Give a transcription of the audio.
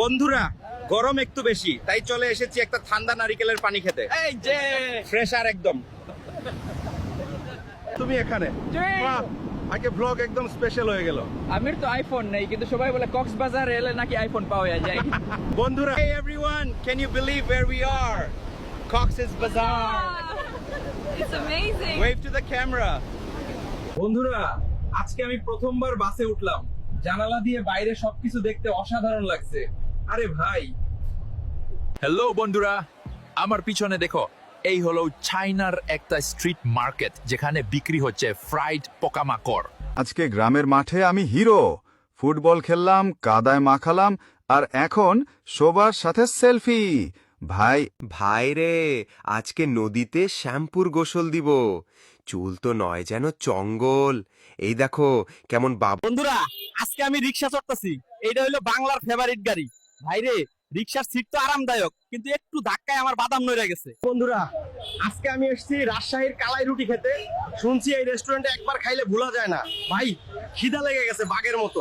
বন্ধুরা গরম একটু বেশি, তাই চলে এসেছি একটা ঠান্ডা নারিকেলের পানি খেতে। এই যে ফ্রেশ আর একদম। তুমি এখানে বাহ, আজকে ব্লগ একদম স্পেশাল হয়ে গেল। আমির তো আইফোন নেই, কিন্তু সবাই বলে কক্সবাজার এলে নাকি আইফোন পাওয়া যায়। বন্ধুরা, hey everyone, can you believe where we are? Cox's Bazaar. It's amazing. Wave to the camera. বন্ধুরা, আজকে আমি প্রথমবার বাসে উঠলাম। জানালা দিয়ে বাইরে সবকিছু দেখতে অসাধারণ লাগছে। আরে ভাই, হ্যালো বন্ধুরা, আমার পিছনে দেখো, এই হলো চায়নার একটা স্ট্রিট মার্কেট যেখানে বিক্রি হচ্ছে ফ্রাইড পোকামাকড়। আজকে গ্রামের মাঠে আমি হিরো, ফুটবল খেললাম, কাদায় মাখালাম, আর এখন সবার সাথে সেলফি। ভাই রে, আজকে নদীতে শ্যাম্পুর গোসল দিব। চুল তো নয় যেন চঙ্গল। এই দেখো কেমন বন্ধুরা, আজকে আমি রিক্সা চড়তেছি। এইটা হলো বাংলার ফেভারিট গাড়ি। ভাইরে, রিক্সার সিট তো আরামদায়ক, কিন্তু একটু ধাক্কায় আমার বাদাম নড়ে গেছে। বন্ধুরা, আজকে আমি এসেছি রাজশাহীর কালাই রুটি খেতে। শুনছি এই রেস্টুরেন্টে একবার খাইলে ভোলা যায় না। ভাই, খিদা লেগে গেছে বাঘের মতো।